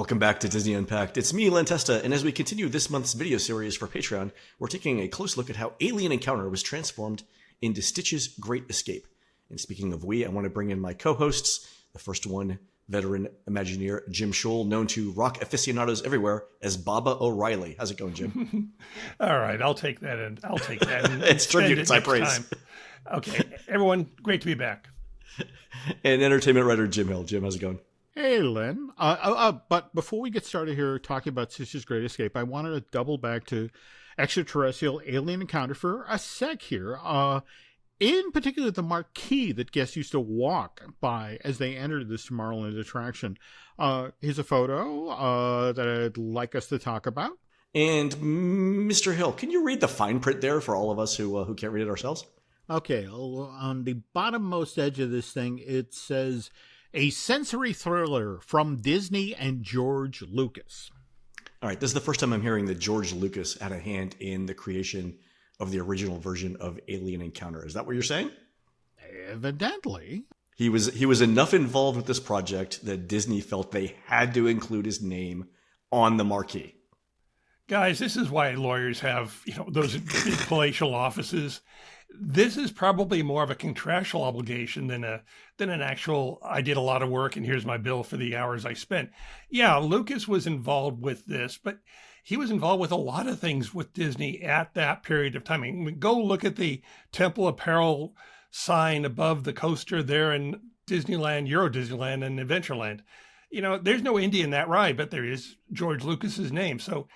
Welcome back to Disney Unpacked. It's me, Len Testa, and as we continue this month's video series for Patreon, we're taking a close look at how Alien Encounter was transformed into Stitch's Great Escape. And speaking of we, I want to bring in my co-hosts. The first one, veteran Imagineer Jim Shull, known to rock aficionados everywhere as Baba O'Reilly. How's it going, Jim? All right, I'll take that. It's tribute, it's high praise. Time. Okay, everyone, great to be back. And entertainment writer Jim Hill. Jim, how's it going? Hey, Len. But before we get started here talking about Stitch's Great Escape, I wanted to double back to extraterrestrial alien encounter for a sec here. In particular, the marquee that guests used to walk by as they entered this Tomorrowland attraction. Here's a photo that I'd like us to talk about. And Mr. Hill, can you read the fine print there for all of us who can't read it ourselves? Okay, on the bottommost edge of this thing, it says, a sensory thriller from Disney and George Lucas. All right, this is the first time I'm hearing that George Lucas had a hand in the creation of the original version of Alien Encounter. Is that what you're saying? Evidently. He was enough involved with this project that Disney felt they had to include his name on the marquee. Guys, this is why lawyers have, those big palatial offices. This is probably more of a contractual obligation than an actual, I did a lot of work and here's my bill for the hours I spent. Yeah, Lucas was involved with this, but he was involved with a lot of things with Disney at that period of time. I mean, go look at the Temple Apparel sign above the coaster there in Disneyland, Euro Disneyland, and Adventureland. There's no Indy in that ride, but there is George Lucas's name. So,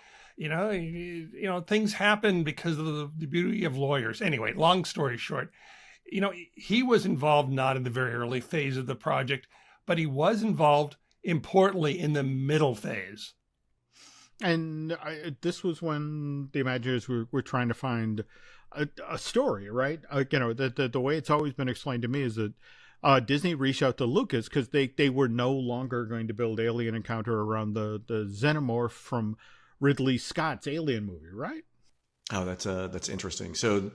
things happen because of the beauty of lawyers. Anyway, long story short, he was involved not in the very early phase of the project, but he was involved, importantly, in the middle phase. And this was when the Imagineers were trying to find a story, right? The way it's always been explained to me is that Disney reached out to Lucas because they were no longer going to build Alien Encounter around the xenomorph from Ridley Scott's Alien movie, right? Oh, that's interesting. So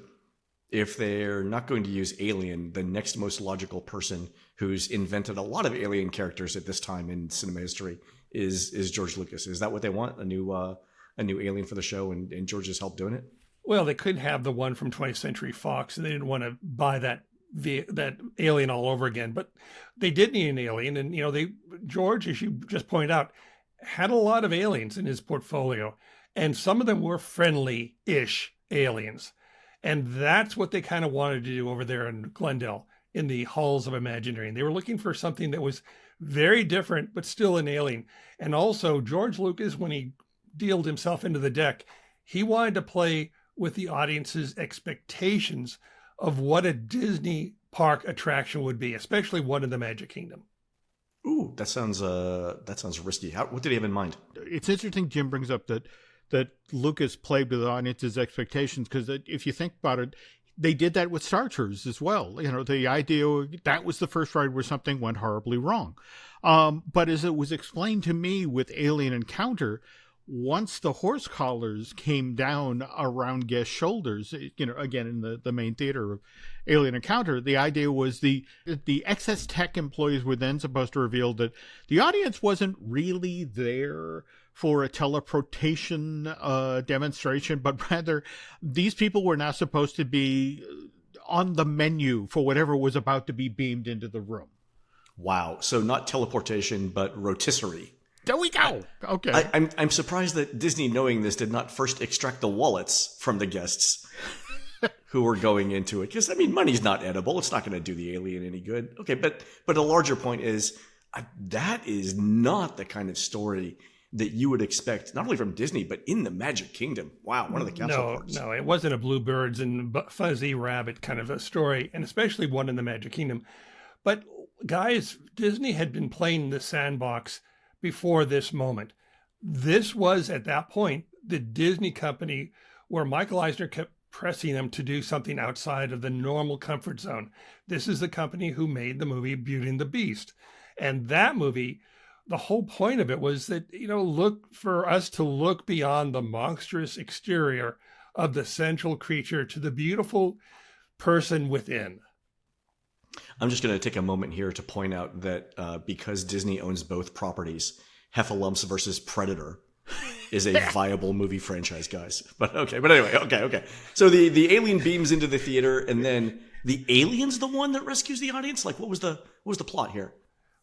if they're not going to use Alien, the next most logical person who's invented a lot of Alien characters at this time in cinema history is George Lucas. Is that what they want? A new Alien for the show and George's help doing it? Well, they couldn't have the one from 20th Century Fox, and they didn't want to buy that Alien all over again. But they did need an Alien, and George, as you just pointed out, had a lot of aliens in his portfolio, and some of them were friendly-ish aliens. And that's what they kind of wanted to do over there in Glendale, in the halls of Imagineering. They were looking for something that was very different, but still an alien. And also, George Lucas, when he dealed himself into the deck, he wanted to play with the audience's expectations of what a Disney park attraction would be, especially one in the Magic Kingdom. Ooh, that sounds risky. What did he have in mind? It's interesting Jim brings up that Lucas played with the audience's expectations, because if you think about it, they did that with Star Tours as well. The idea that was the first ride where something went horribly wrong. But as it was explained to me with Alien Encounter, once the horse collars came down around guest shoulders, again in the main theater of Alien Encounter, the idea was the excess tech employees were then supposed to reveal that the audience wasn't really there for a teleportation demonstration, but rather these people were now supposed to be on the menu for whatever was about to be beamed into the room. Wow. So not teleportation, but rotisserie. There we go. Okay. I'm surprised that Disney, knowing this, did not first extract the wallets from the guests who were going into it. Because, money's not edible. It's not going to do the alien any good. Okay, but a larger point is that is not the kind of story that you would expect, not only from Disney, but in the Magic Kingdom. Wow, one of the capsule parks. No, it wasn't a Bluebirds and Fuzzy Rabbit kind of a story, and especially one in the Magic Kingdom. But, guys, Disney had been playing the sandbox before this moment. This was, at that point, the Disney company where Michael Eisner kept pressing them to do something outside of the normal comfort zone. This is the company who made the movie Beauty and the Beast. And that movie, the whole point of it was that, look for us to look beyond the monstrous exterior of the central creature to the beautiful person within. I'm just going to take a moment here to point out that because Disney owns both properties, Heffalumps versus Predator is a viable movie franchise, guys. But anyway, okay. So the alien beams into the theater, and then the alien's the one that rescues the audience? Like, what was the plot here?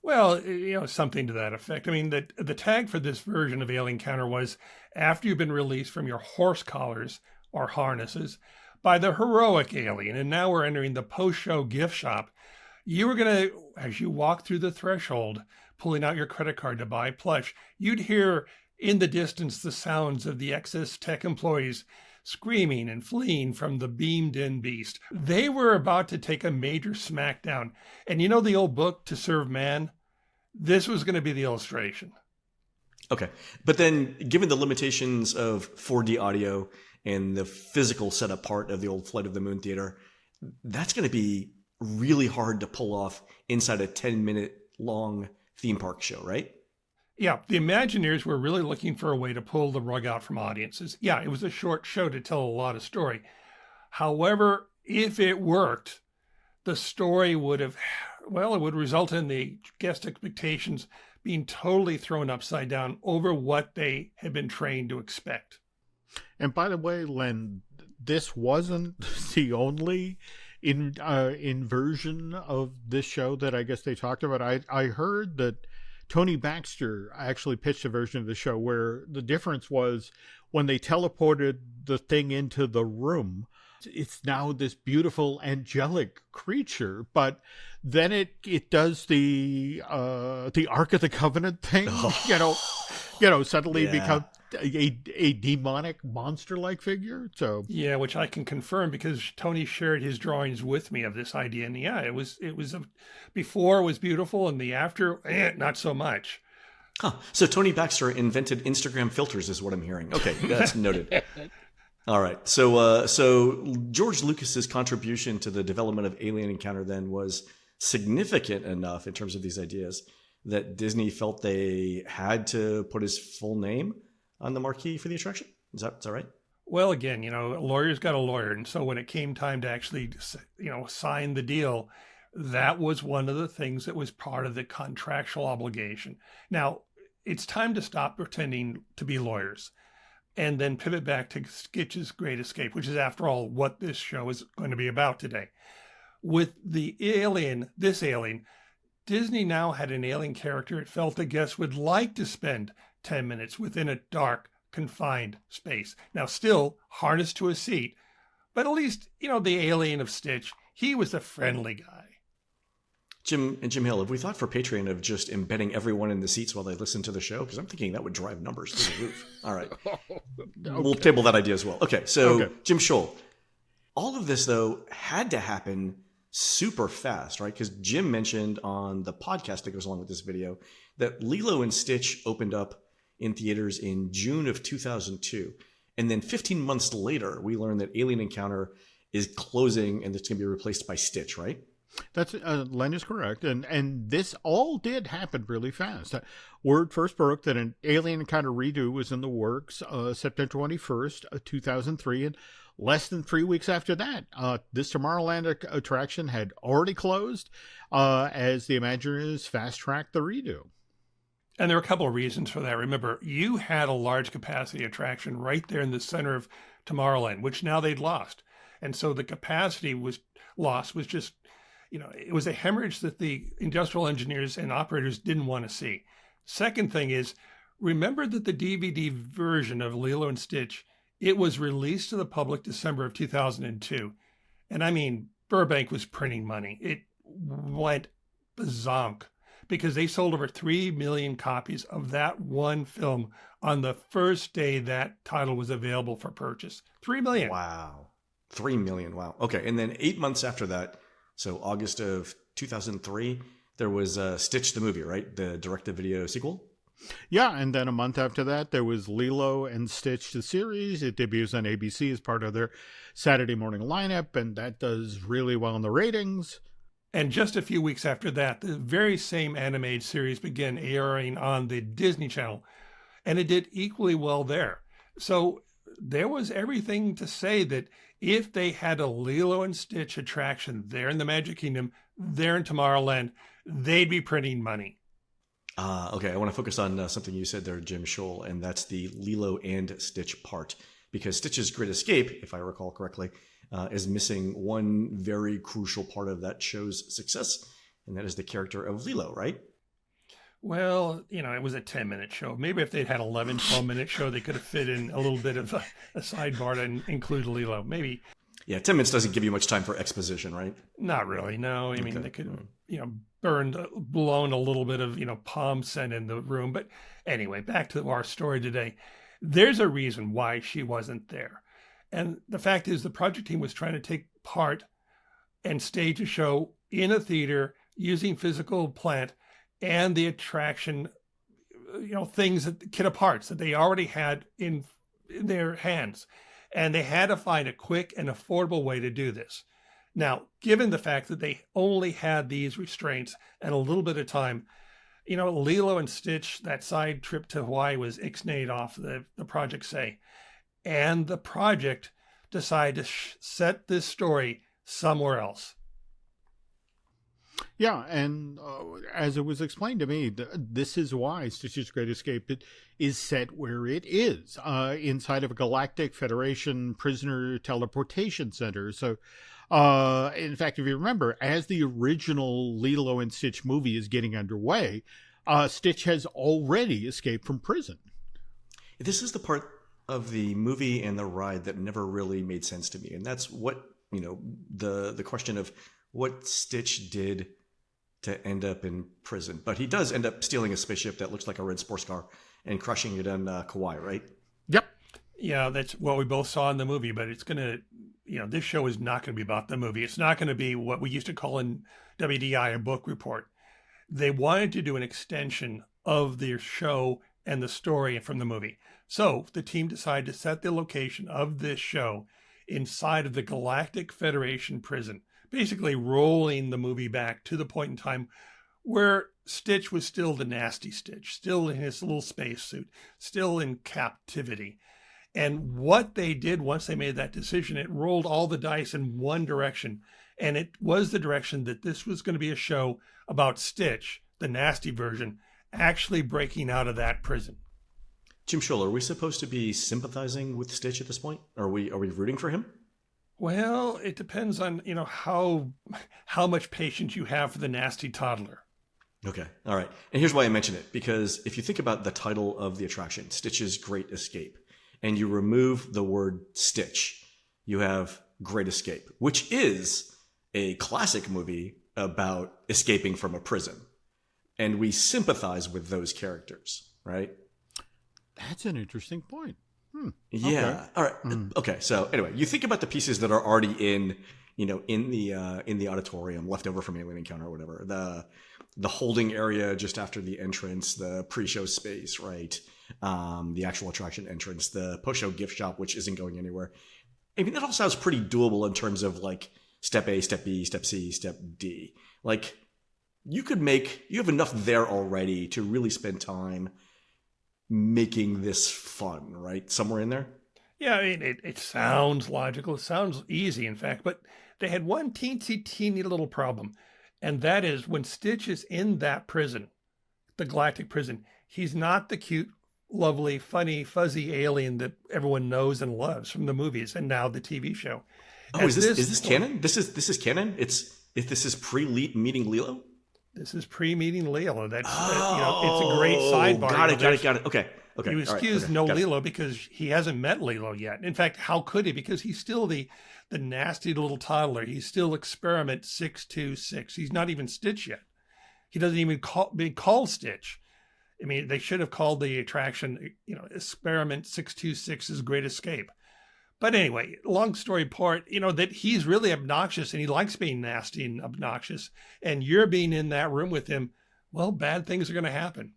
Well, something to that effect. I mean, the tag for this version of Alien Counter was, after you've been released from your horse collars or harnesses by the heroic alien, and now we're entering the post-show gift shop, you were going to, as you walk through the threshold, pulling out your credit card to buy plush, you'd hear in the distance the sounds of the excess tech employees screaming and fleeing from the beamed-in beast. They were about to take a major smackdown. And you know the old book, To Serve Man? This was going to be the illustration. Okay. But then, given the limitations of 4D audio and the physical setup part of the old Flight of the Moon Theater, that's going to be really hard to pull off inside a 10-minute long theme park show, right? Yeah, the Imagineers were really looking for a way to pull the rug out from audiences. Yeah, it was a short show to tell a lot of story. However, if it worked, the story would have, well, it would result in the guest expectations being totally thrown upside down over what they had been trained to expect. And by the way, Len, this wasn't the only inversion of this show that I guess they talked about. I heard that Tony Baxter actually pitched a version of the show where the difference was when they teleported the thing into the room, it's now this beautiful angelic creature, but then it does the Ark of the Covenant thing, suddenly become a demonic monster-like figure. So yeah, which I can confirm because Tony shared his drawings with me of this idea, and yeah, it was before was beautiful, and the after, not so much. Huh. So Tony Baxter invented Instagram filters, is what I'm hearing. Okay, that's noted. All right. So George Lucas's contribution to the development of Alien Encounter then was significant enough in terms of these ideas that Disney felt they had to put his full name on the marquee for the attraction. Is that right? Well, again, a lawyer's got a lawyer. And so when it came time to actually, sign the deal, that was one of the things that was part of the contractual obligation. Now, it's time to stop pretending to be lawyers and then pivot back to Skitch's Great Escape, which is, after all, what this show is going to be about today. With this alien, Disney now had an alien character it felt the guests would like to spend 10 minutes within a dark, confined space. Now, still harnessed to a seat, but at least, the alien of Stitch, he was a friendly guy. Jim Hill, have we thought for Patreon of just embedding everyone in the seats while they listen to the show? Because I'm thinking that would drive numbers through the roof. All right. Okay. We'll table that idea as well. Okay, so Jim Shull. All of this, though, had to happen super fast, right? Because Jim mentioned on the podcast that goes along with this video that Lilo and Stitch opened up in theaters in June of 2002. And then 15 months later, we learned that Alien Encounter is closing and it's going to be replaced by Stitch, right? That's Len is correct, and this all did happen really fast. Word first broke that an Alien Encounter redo was in the works September 21st, 2003, and less than 3 weeks after that, this Tomorrowland attraction had already closed as the Imagineers fast-tracked the redo. And there are a couple of reasons for that. Remember, you had a large capacity attraction right there in the center of Tomorrowland, which now they'd lost. And so the capacity was just, it was a hemorrhage that the industrial engineers and operators didn't want to see. Second thing is, remember that the DVD version of Lilo and Stitch, it was released to the public December of 2002. And I mean, Burbank was printing money. It went bazonk because they sold over 3 million copies of that one film on the first day that title was available for purchase. 3 million. Wow. 3 million. Wow. Okay. And then 8 months after that, so August of 2003, there was Stitch the movie, right? The direct-to-video sequel? Yeah, and then a month after that, there was Lilo and Stitch the series. It debuts on ABC as part of their Saturday morning lineup, and that does really well in the ratings. And just a few weeks after that, the very same animated series began airing on the Disney Channel, and it did equally well there. So there was everything to say that if they had a Lilo and Stitch attraction there in the Magic Kingdom, there in Tomorrowland, they'd be printing money. Okay, I want to focus on something you said there, Jim Shull, and that's the Lilo and Stitch part. Because Stitch's Great Escape, if I recall correctly, is missing one very crucial part of that show's success, and that is the character of Lilo, right? Well, it was a 10-minute show. Maybe if they'd had 11, 12-minute show, they could have fit in a little bit of a sidebar to include Lilo. Maybe. Yeah, 10 minutes doesn't give you much time for exposition, right? Not really, no. I mean, Okay. they could, blown a little bit of, palm scent in the room. But anyway, back to our story today. There's a reason why she wasn't there. And the fact is the project team was trying to take part and stage a show in a theater using physical plant and the attraction, things that kit parts that they already had in their hands. And they had to find a quick and affordable way to do this. Now, given the fact that they only had these restraints and a little bit of time, Lilo and Stitch, that side trip to Hawaii was ixnayed off, the project say. And the project decided to set this story somewhere else. Yeah, and as it was explained to me, this is why Stitch's Great Escape is set where it is, inside of a Galactic Federation prisoner teleportation center. So, in fact, if you remember, as the original Lilo and Stitch movie is getting underway, Stitch has already escaped from prison. This is the part of the movie and the ride that never really made sense to me. And that's what, the question of what Stitch did to end up in prison. But he does end up stealing a spaceship that looks like a red sports car and crushing it on Kauai, right? Yep. Yeah, that's what we both saw in the movie, but it's going to, this show is not going to be about the movie. It's not going to be what we used to call in WDI a book report. They wanted to do an extension of their show and the story from the movie. So the team decided to set the location of this show inside of the Galactic Federation prison, basically rolling the movie back to the point in time where Stitch was still the nasty Stitch, still in his little spacesuit, still in captivity. And what they did once they made that decision, it rolled all the dice in one direction. And it was the direction that this was going to be a show about Stitch, the nasty version, actually breaking out of that prison. Jim Shull, are we supposed to be sympathizing with Stitch at this point? Are we rooting for him? Well, it depends on, how much patience you have for the nasty toddler. Okay. All right. And here's why I mention it. Because if you think about the title of the attraction, Stitch's Great Escape, and you remove the word Stitch, you have Great Escape, which is a classic movie about escaping from a prison. And we sympathize with those characters, right? That's an interesting point. Yeah. Okay. All right. Okay. So anyway, you think about the pieces that are already in the auditorium, left over from Alien Encounter or whatever. The holding area just after the entrance, the pre-show space, right? The actual attraction entrance, the post-show gift shop, which isn't going anywhere. I mean, that all sounds pretty doable in terms of like step A, step B, step C, step D. Like you have enough there already to really spend time making this fun, right? Somewhere in there. Yeah, I mean, it sounds logical. It sounds easy, in fact, but they had one teeny little problem. And that is when Stitch is in that prison, the Galactic prison, he's not the cute, lovely, funny, fuzzy alien that everyone knows and loves from the movies and now the TV show. Oh, is this canon? This is canon? If this is pre-meeting Lilo? This is pre-meeting Lilo. That's it's a great sidebar. Got it. Okay. You excuse Lilo because he hasn't met Lilo yet. In fact, how could he? Because he's still the nasty little toddler. He's still Experiment 626. He's not even Stitch yet. He doesn't even be called Stitch. I mean, they should have called the attraction, Experiment 626's Great Escape. But anyway, long story short, that he's really obnoxious and he likes being nasty and obnoxious. And you're being in that room with him, well, bad things are going to happen.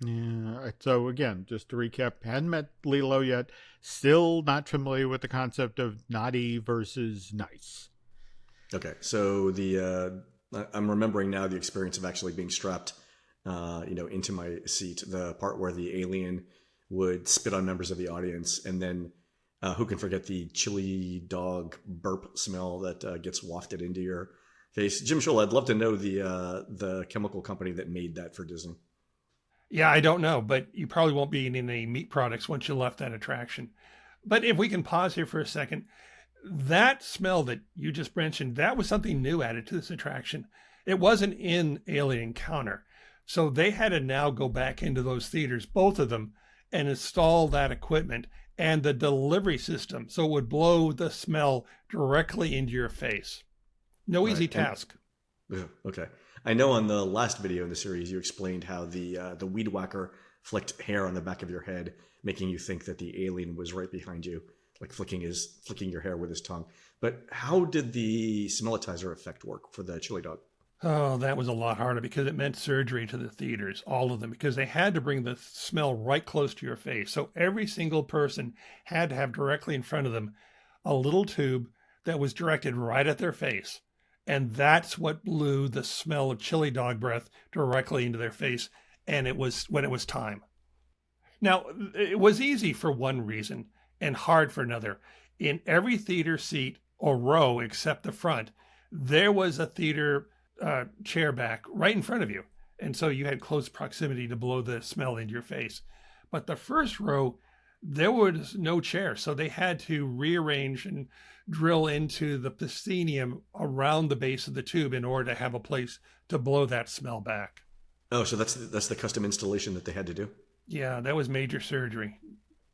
Yeah. So again, just to recap, hadn't met Lilo yet. Still not familiar with the concept of naughty versus nice. Okay. So I'm remembering now the experience of actually being strapped, into my seat. The part where the alien would spit on members of the audience, and then who can forget the chili dog burp smell that gets wafted into your face? Jim Shull, I'd love to know the chemical company that made that for Disney. Yeah, I don't know, but you probably won't be eating any meat products once you left that attraction. But if we can pause here for a second, that smell that you just mentioned, that was something new added to this attraction. It wasn't in Alien Encounter. So they had to now go back into those theaters, both of them, and install that equipment and the delivery system so it would blow the smell directly into your face. No easy task. Okay. I know on the last video in the series, you explained how the weed whacker flicked hair on the back of your head, making you think that the alien was right behind you, like flicking your hair with his tongue. But how did the smellitizer effect work for the chili dog? Oh, that was a lot harder because it meant surgery to the theaters, all of them, because they had to bring the smell right close to your face. So every single person had to have directly in front of them a little tube that was directed right at their face. And that's what blew the smell of chili dog breath directly into their face. And it was when it was time. Now, it was easy for one reason and hard for another. In every theater seat or row except the front, there was a theater chair back right in front of you. And so you had close proximity to blow the smell into your face. But the first row, there was no chair. So they had to rearrange and drill into the proscenium around the base of the tube in order to have a place to blow that smell back. Oh, so that's the custom installation that they had to do? Yeah, that was major surgery.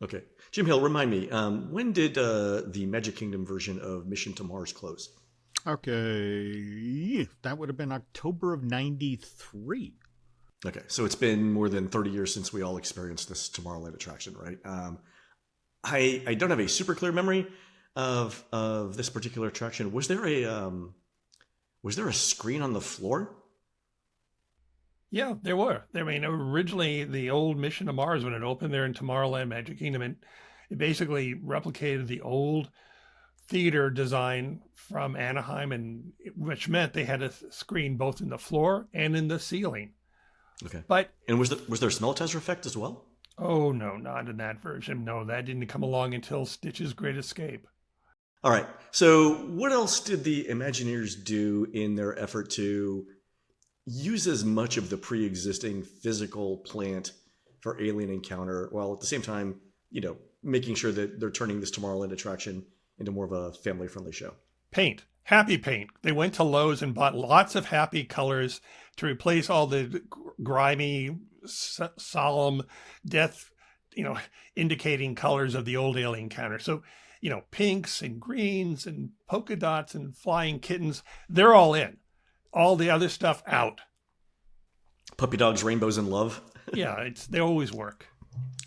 Okay. Jim Hill, remind me, when did the Magic Kingdom version of Mission to Mars close? Okay, that would have been October of 93. Okay, so it's been more than 30 years since we all experienced this Tomorrowland attraction, right? I don't have a super clear memory of this particular attraction. Was there a screen on the floor? Yeah, there were. I mean, originally the old Mission to Mars, when it opened there in Tomorrowland Magic Kingdom, it basically replicated the old theater design from Anaheim, and which meant they had a screen both in the floor and in the ceiling. Okay. And was there a smellitizer effect as well? Oh no, not in that version. No, that didn't come along until Stitch's Great Escape. All right. So what else did the Imagineers do in their effort to use as much of the pre-existing physical plant for Alien Encounter, while at the same time, making sure that they're turning this Tomorrowland attraction into more of a family-friendly show? Paint. Happy paint. They went to Lowe's and bought lots of happy colors to replace all the grimy, solemn, death, indicating colors of the old Alien Encounter. So, pinks and greens and polka dots and flying kittens, they're all in. All the other stuff out. Puppy dogs, rainbows, and love. Yeah, they always work.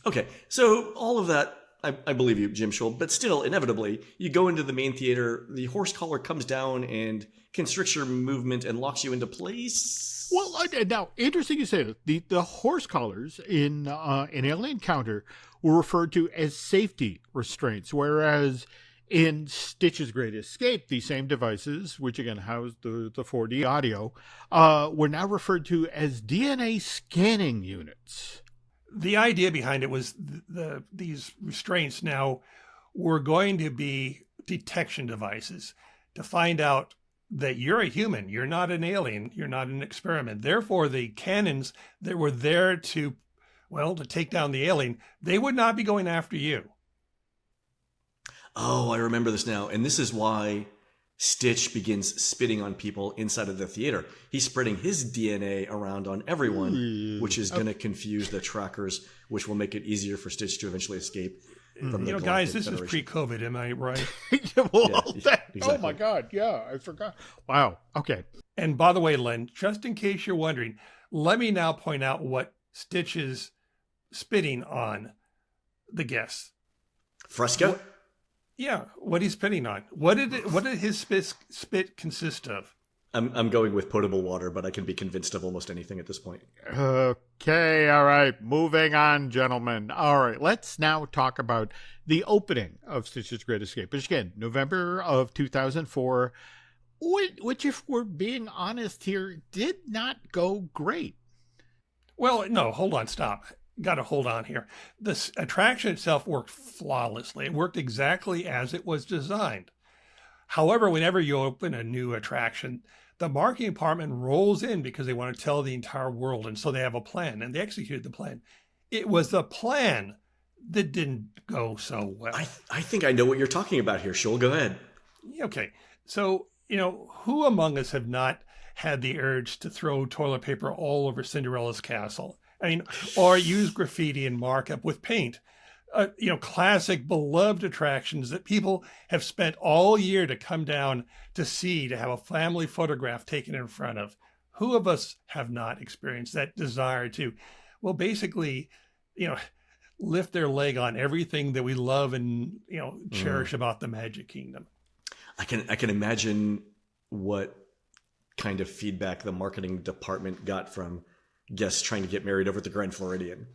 Okay, so all of that, I believe you, Jim Shull, but still, inevitably, you go into the main theater, the horse collar comes down and constricts your movement and locks you into place. Well, now, interesting you say that. The horse collars in Alien Encounter were referred to as safety restraints, whereas in Stitch's Great Escape, the same devices, which again housed the 4D audio, were now referred to as DNA scanning units. The idea behind it was these restraints now were going to be detection devices to find out that you're a human, you're not an alien, you're not an experiment. Therefore, the cannons that were there to take down the alien, they would not be going after you. Oh, I remember this now. And this is why Stitch begins spitting on people inside of the theater. He's spreading his DNA around on everyone, which is going to confuse the trackers, which will make it easier for Stitch to eventually escape from the guys, this is pre-COVID, am I right? Exactly. Oh my God, yeah, I forgot. Wow, okay. And by the way, Len, just in case you're wondering, let me now point out what Stitch is spitting on the guests. Fresco? What he's spitting on. What did his spit consist of? I'm going with potable water, but I can be convinced of almost anything at this point. Okay, all right. Moving on, gentlemen. All right, let's now talk about the opening of Stitch's Great Escape, which again, November of 2004, which, if we're being honest here, did not go great. Well, no, hold on, stop. Got to hold on here. This attraction itself worked flawlessly. It worked exactly as it was designed. However, whenever you open a new attraction, the marketing department rolls in because they want to tell the entire world. And so they have a plan and they executed the plan. It was the plan that didn't go so well. I think I know what you're talking about here, Shull. Go ahead. Okay. So, who among us have not had the urge to throw toilet paper all over Cinderella's castle? I mean, or use graffiti and markup with paint. Classic beloved attractions that people have spent all year to come down to see, to have a family photograph taken in front of. Who of us have not experienced that desire to, well, basically, lift their leg on everything that we love and, cherish about the Magic Kingdom? I can imagine what kind of feedback the marketing department got from guests trying to get married over at the Grand Floridian.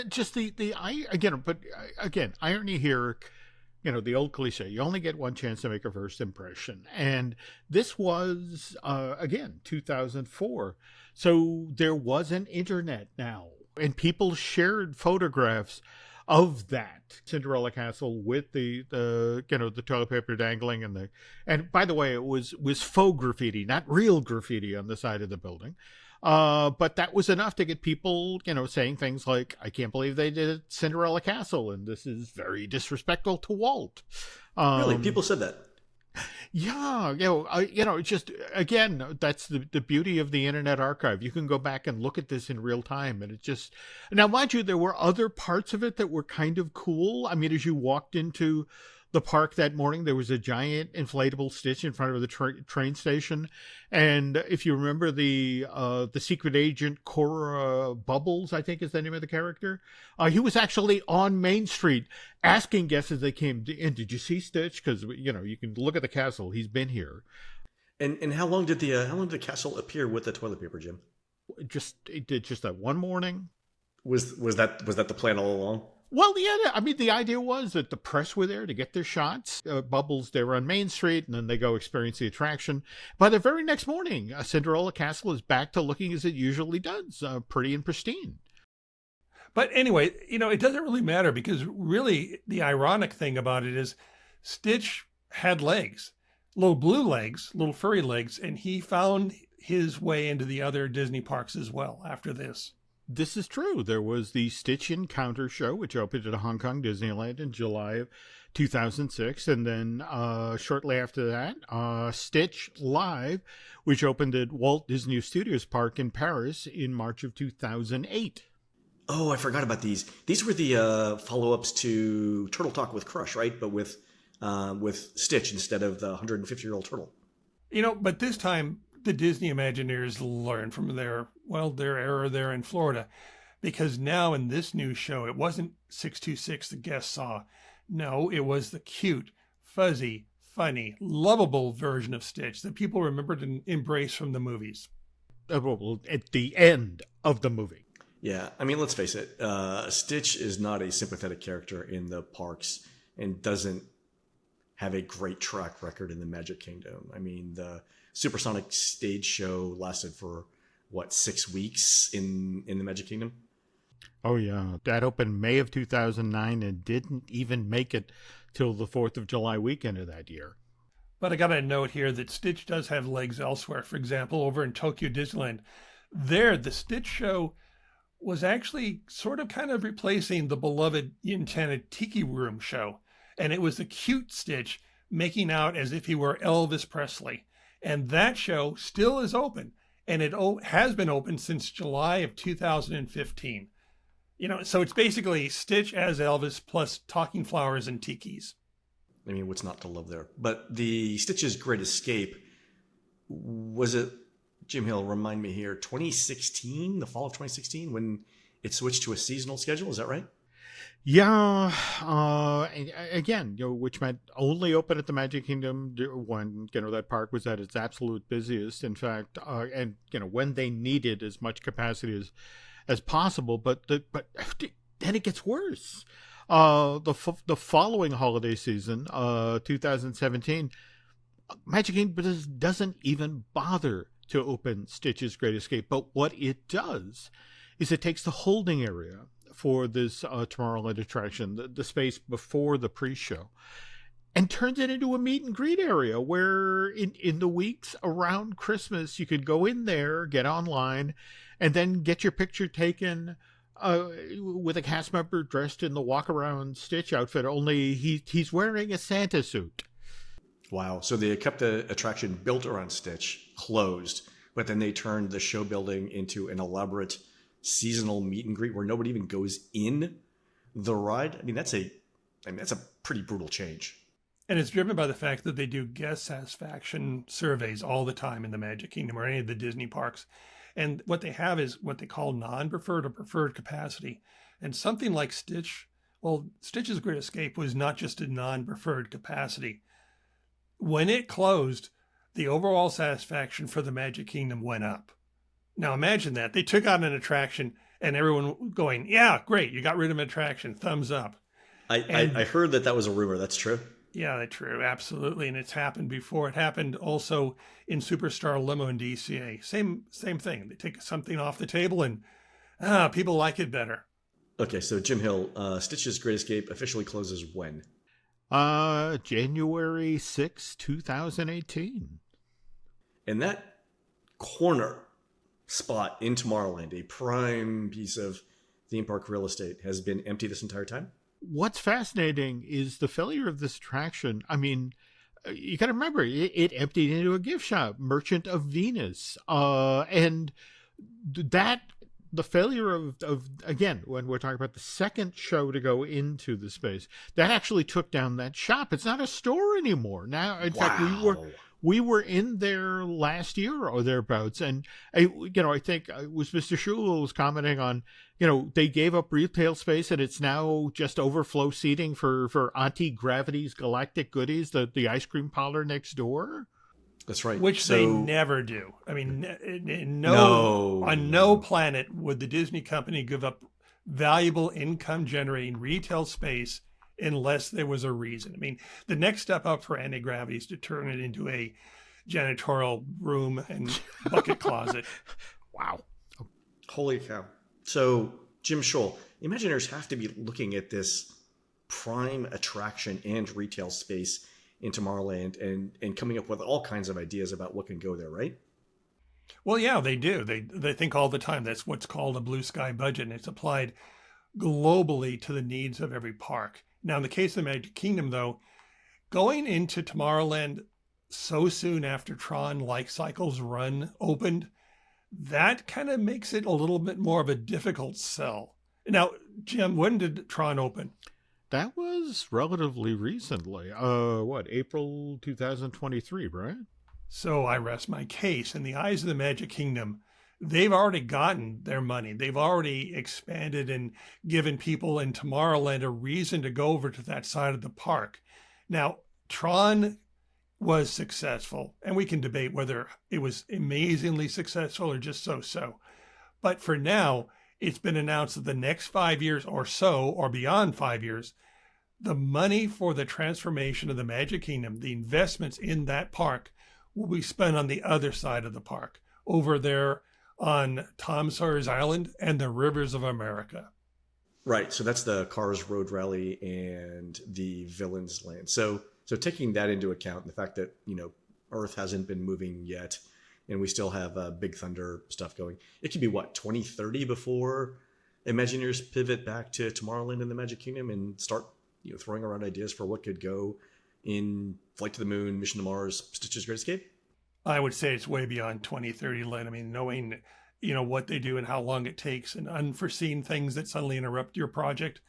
Just irony here, the old cliche, you only get one chance to make a first impression. And this was, 2004. So there was an internet now, and people shared photographs of that Cinderella Castle with the toilet paper dangling and by the way, it was faux graffiti, not real graffiti on the side of the building. But that was enough to get people, saying things like, I can't believe they did Cinderella Castle, and this is very disrespectful to Walt. Really? People said that? Yeah. Just, again, that's the beauty of the Internet Archive. You can go back and look at this in real time, and now, mind you, there were other parts of it that were kind of cool. I mean, as you walked into the park that morning, there was a giant inflatable Stitch in front of the train station. And if you remember the secret agent Cora Bubbles, I think is the name of the character, he was actually on Main Street asking guests as they came in, did you see Stitch? Because, you can look at the castle. He's been here. And how long did the castle appear with the toilet paper, Jim? It did just that one morning. Was that the plan all along? Well, yeah, I mean, the idea was that the press were there to get their shots. Bubbles, they were on Main Street, and then they go experience the attraction. By the very next morning, Cinderella Castle is back to looking as it usually does, pretty and pristine. But anyway, it doesn't really matter because really the ironic thing about it is Stitch had legs, little blue legs, little furry legs, and he found his way into the other Disney parks as well after this. This is true. There was the Stitch Encounter show, which opened at Hong Kong Disneyland in July of 2006. And then shortly after that, Stitch Live, which opened at Walt Disney Studios Park in Paris in March of 2008. Oh, I forgot about these. These were the follow-ups to Turtle Talk with Crush, right? But with Stitch instead of the 150-year-old turtle. But this time, the Disney Imagineers learned from their error there in Florida, because now in this new show, it wasn't 626 the guests saw. No, it was the cute, fuzzy, funny, lovable version of Stitch that people remembered and embraced from the movies. At the end of the movie. Yeah, I mean, let's face it. Stitch is not a sympathetic character in the parks and doesn't have a great track record in the Magic Kingdom. I mean, the Supersonic stage show lasted for, 6 weeks in the Magic Kingdom? Oh, yeah. That opened May of 2009 and didn't even make it till the 4th of July weekend of that year. But I got to note here that Stitch does have legs elsewhere. For example, over in Tokyo Disneyland, there, the Stitch show was actually sort of kind of replacing the beloved Enchanted Tiki Room show. And it was the cute Stitch making out as if he were Elvis Presley. And that show still is open. And it has been open since July of 2015. So it's basically Stitch as Elvis plus talking flowers and tikis. I mean, what's not to love there? But the Stitch's Great Escape, was it, Jim Hill, remind me here, 2016, the fall of 2016, when it switched to a seasonal schedule? Is that right? Yeah. Again, which meant only open at the Magic Kingdom when, that park was at its absolute busiest. In fact, and, when they needed as much capacity as possible. But then it gets worse. The following holiday season, 2017, Magic Kingdom doesn't even bother to open Stitch's Great Escape. But what it does is it takes the holding area for this Tomorrowland attraction, the space before the pre-show, and turned it into a meet and greet area where in the weeks around Christmas, you could go in there, get online, and then get your picture taken with a cast member dressed in the walk-around Stitch outfit, only he's wearing a Santa suit. Wow. So they kept the attraction built around Stitch closed, but then they turned the show building into an elaborate seasonal meet and greet where nobody even goes in the ride. I mean, that's a pretty brutal change. And it's driven by the fact that they do guest satisfaction surveys all the time in the Magic Kingdom or any of the Disney parks. And what they have is what they call non-preferred or preferred capacity. And something like Stitch, well, Stitch's Great Escape was not just a non-preferred capacity. When it closed, the overall satisfaction for the Magic Kingdom went up. Now imagine that. They took out an attraction and everyone going, yeah, great, you got rid of an attraction, thumbs up. I heard that was a rumor. That's true? Yeah, that's true. Absolutely. And it's happened before. It happened also in Superstar Limo and DCA. Same thing. They take something off the table and people like it better. Okay, so Jim Hill, Stitch's Great Escape officially closes when? January 6, 2018. And that corner spot in Tomorrowland, a prime piece of theme park real estate, has been empty this entire time? What's fascinating is the failure of this attraction. I mean, you got to remember, it emptied into a gift shop, Merchant of Venus. And that, the failure of, again, when we're talking about the second show to go into the space, that actually took down that shop. It's not a store anymore. Now, in fact, we were in there last year or thereabouts, and I think it was Mr. Shull was commenting on, they gave up retail space and it's now just overflow seating for Auntie Gravity's Galactic Goodies, the ice cream parlor next door. That's right. Which they never do. I mean, on no planet would the Disney company give up valuable income generating retail space unless there was a reason. I mean, the next step up for anti-gravity is to turn it into a janitorial room and bucket closet. Wow. Holy cow. So, Jim Shull, Imagineers have to be looking at this prime attraction and retail space in Tomorrowland and coming up with all kinds of ideas about what can go there, right? Well, yeah, they do. They think all the time. That's what's called a blue sky budget, and it's applied globally to the needs of every park. Now, in the case of the Magic Kingdom, though, going into Tomorrowland so soon after Tron Life Cycle's run opened, that kind of makes it a little bit more of a difficult sell. Now, Jim, when did Tron open? That was relatively recently. April 2023, right? So I rest my case. In the eyes of the Magic Kingdom, they've already gotten their money. They've already expanded and given people in Tomorrowland a reason to go over to that side of the park. Now, Tron was successful, and we can debate whether it was amazingly successful or just so-so. But for now, it's been announced that the next 5 years or so, or beyond 5 years, the money for the transformation of the Magic Kingdom, the investments in that park, will be spent on the other side of the park, over there on Tom Sawyer's Island and the Rivers of America. Right. So that's the Cars Road Rally and the Villains Land. So taking that into account, the fact that, Earth hasn't been moving yet, and we still have Big Thunder stuff going, it could be, 2030 before Imagineers pivot back to Tomorrowland and the Magic Kingdom and start, throwing around ideas for what could go in Flight to the Moon, Mission to Mars, Stitch's Great Escape? I would say it's way beyond 2030, Len. I mean, knowing, what they do and how long it takes and unforeseen things that suddenly interrupt your project,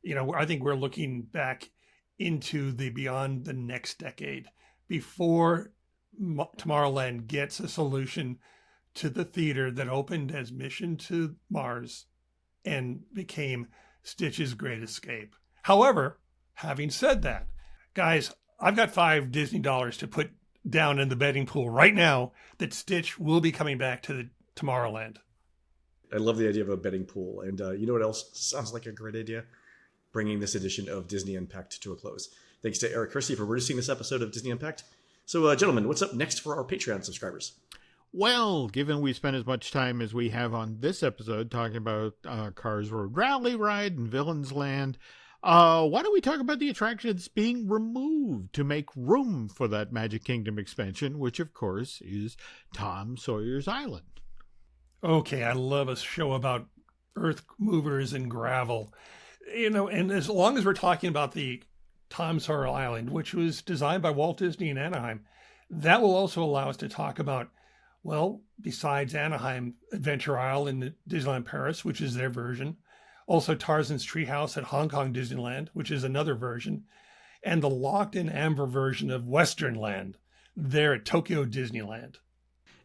I think we're looking back into beyond the next decade before Tomorrowland gets a solution to the theater that opened as Mission to Mars and became Stitch's Great Escape. However, having said that, guys, I've got $5 Disney to put down in the betting pool right now that Stitch will be coming back to the Tomorrowland. I love the idea of a betting pool. And you know what else sounds like a great idea? Bringing this edition of Disney Unpacked to a close. Thanks to Eric Kersey for producing this episode of Disney Unpacked. So, gentlemen, what's up next for our Patreon subscribers? Well, given we spent as much time as we have on this episode talking about Cars Road Rally Ride and Villains Land, Why don't we talk about the attractions being removed to make room for that Magic Kingdom expansion, which of course is Tom Sawyer's Island. Okay, I love a show about earth movers and gravel. And as long as we're talking about the Tom Sawyer Island, which was designed by Walt Disney in Anaheim, that will also allow us to talk about, well, besides Anaheim, Adventure Isle in Disneyland Paris, which is their version, also Tarzan's Treehouse at Hong Kong Disneyland, which is another version, and the locked-in amber version of Western Land there at Tokyo Disneyland.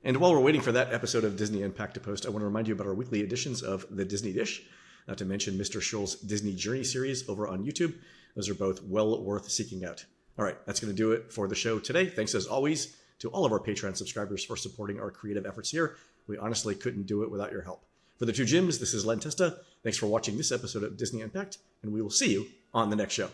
And while we're waiting for that episode of Disney Unpacked to post, I want to remind you about our weekly editions of The Disney Dish, not to mention Mr. Shull's Disney Journey series over on YouTube. Those are both well worth seeking out. All right, that's going to do it for the show today. Thanks as always to all of our Patreon subscribers for supporting our creative efforts here. We honestly couldn't do it without your help. For the two Jims, this is Len Testa. Thanks for watching this episode of Disney Unpacked, and we will see you on the next show.